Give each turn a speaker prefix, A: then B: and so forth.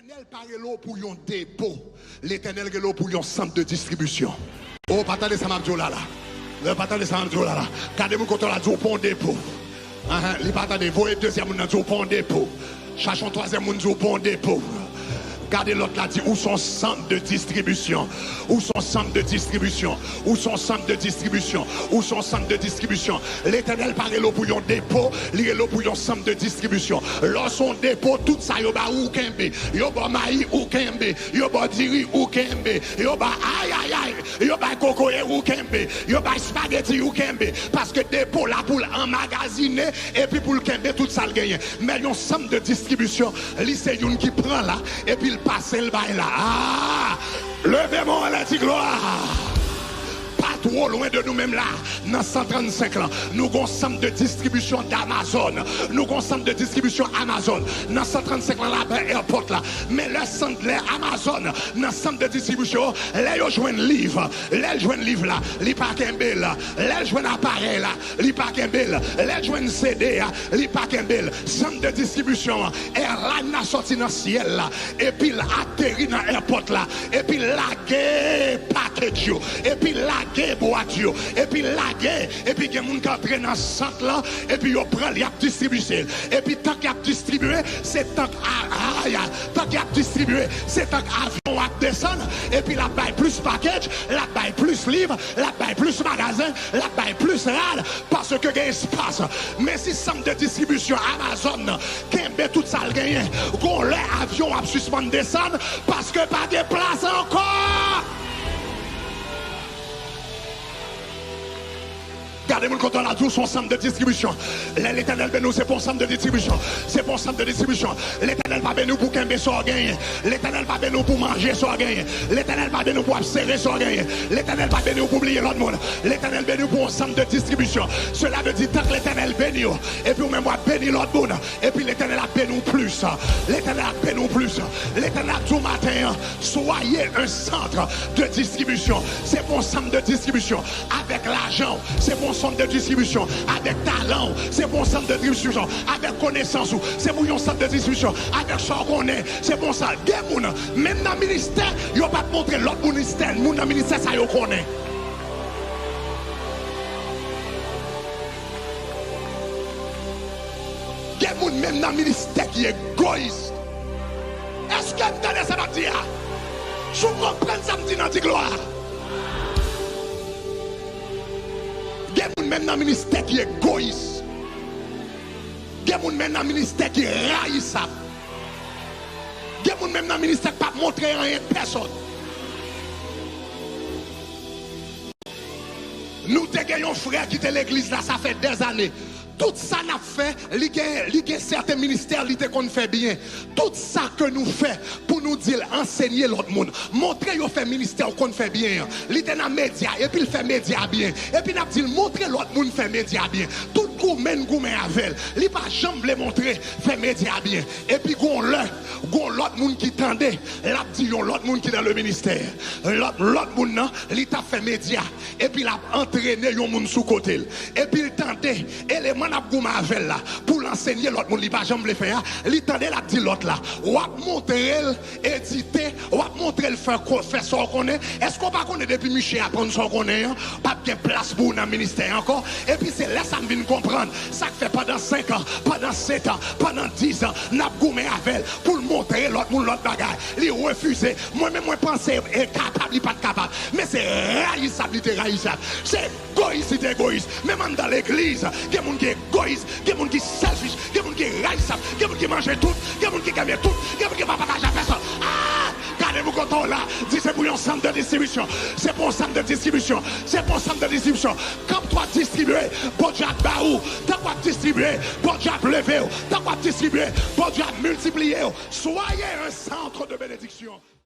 A: L'éternel parle l'eau pour un dépôt. L'éternel parle l'eau pour un centre de distribution. Oh, pas attendez ça m'a dit là. Le pas attendez ça m'a dit là. Gardez-moi quand on a dit pour un dépôt. Les pas attendez, vous deuxième monde dit pour un dépôt. Cherchons troisième monde dit pour un dépôt. Regardez l'autre là dit où sont centre de distribution. Où sont centre de distribution. Où sont centre de distribution. Où sont centre de distribution. L'éternel parle l'eau pour un dépôt. L'eau pour un centre de distribution. Lorsqu'on dépôt tout ça yo ba ou kembe. Yo ba maï ou kembe. Yo ba diri ou kembe. Yo ba aïe aïe aïe. Yo ba cocoye ou kembe. Yo ba spaghetti ou kembe. Parce que dépôt là pour emmagasiner et puis pour le kembe tout ça le gagne. Mais un centre de distribution, c'est une qui prend là et puis passer le bail là. Ah, levez-moi à la gloire. Pas trop loin de nous-mêmes là, dans 135 ans, nous avons un centre de distribution d'Amazon. Nous avons un centre de distribution Amazon. Dans 135 ans là, airport là. Mais le centre de Amazon, dans le centre de distribution, là, ils jouent un livre. Là, ils jouent un livre là. Ils paquent un bill là. Là, ils jouent un appareil là. Ils paquent un bill. Là, ils jouent un CD là. Ils paquent un bill. Centre de distribution. Et là, ils sont sortis dans le ciel là. Et puis, ils atterrissent dans l'airport là. Et puis, laguer package. Et puis, laguer boîte. Et puis, laguer. Et puis, il y a des gens qui entrent dans ce centre là. Et puis, ils prennent, ils distribuent. Et puis, tant qu'ils ont distribué, c'est tant qu'ils ont distribué, c'est tant qu'avion a descendre. Et puis, la baille plus package, la baille plus livre, la baille plus magasin, la baille plus rad. Parce que il y a espace. Mais si centre de distribution Amazon, qui tout ça le gagne, qu'on l'avion a suspendre descendre parce que pas de place encore. Regardez-moi quand on a dit son centre de distribution. L'éternel ben nous c'est pour centre de distribution. C'est pour centre de distribution. L'éternel va ben nous pour qu'un soit gagné. L'éternel va ben nous pour manger soit gagné. L'éternel va ben nous pour serrer soit gagné. L'éternel va ben nous pour oublier l'autre monde. L'éternel ben nous pour un centre de distribution. Cela veut dire tant que l'éternel bénit. Et puis même moi bénit l'autre monde. Et puis l'éternel a béni plus. L'éternel a béni plus. L'éternel tout matin. Soyez un centre de distribution. C'est pour un centre de distribution. Avec l'argent. C'est pour centre de distribution, avec talent, c'est pour centre de distribution, avec connaissance, c'est pour un centre de distribution, avec ce qu'on est, c'est pour ça. Des gens, même dans le ministère, ils n'ont pas montré l'autre ministère, dans le ministère, ça ils connaissent. Des gens, même dans le ministère, qui est égoïste. Est-ce que vous entendez ça va dire? Je comprends ça me dit dans la gloire. Même dans le ministère qui est égoïste. Il y a des gens même dans le ministère qui est raïssable. Il y a des gens même dans le ministère qui ne peut pas montrer rien à personne. Nous avons un frère qui était l'église là, ça fait des années. Tout ça n'a fait, il y a certains ministères qu'on fait bien. Tout ça que nous fait pour nous dire, enseigner l'autre monde, montrer qu'on fait ministère qu'on fait bien. Il est dans les médias et puis il fait médias bien. Et puis il a dit, montrer l'autre monde fait médias bien. Tout gourmet avec. Il n'a pas jamais montrer fait médias bien. Et puis l'autre monde qui tendait, il a dit l'autre monde qui est dans le ministère. L'autre monde, il a fait médias. Et puis il a entraîné un monde sous côté. Et puis il tentait, élément pour l'enseigner l'autre monde, il va jamais le faire. Il tendait la dit l'autre là. Ou a montrer éditer, ou a montrer le faire ce qu'on est. Est-ce qu'on va connaître depuis Michel apprendre ce qu'on est? Pas de place pour dans le ministère encore. Et puis c'est là ça me vient comprendre. Ça fait pendant 5 ans, pendant 7 ans, pendant 10 ans, n'a goumé avec pour montrer l'autre monde l'autre bagaille. Il refusé. Moi-même moi penser est capable, il pas capable. Mais c'est raïssable, c'est égoïste, égoïste. Même dans l'église, il y a des gens qui égoïste, il y a des gens qui selfish, il y a des gens qui raïssable, il y a des gens qui mangent tout, il y a des gens qui gagnent tout, il y a des gens qui ne partagent à personne. Ah! Regardez-vous quand on là, dit c'est pour un centre de distribution, c'est pour un centre de distribution, c'est pour un centre de distribution. Comme toi distribuer, pour Dieu baou, t'as quoi distribuer, pour Dieu lever, t'as quoi distribuer, pour Dieu multiplier. Soyez un centre de bénédiction.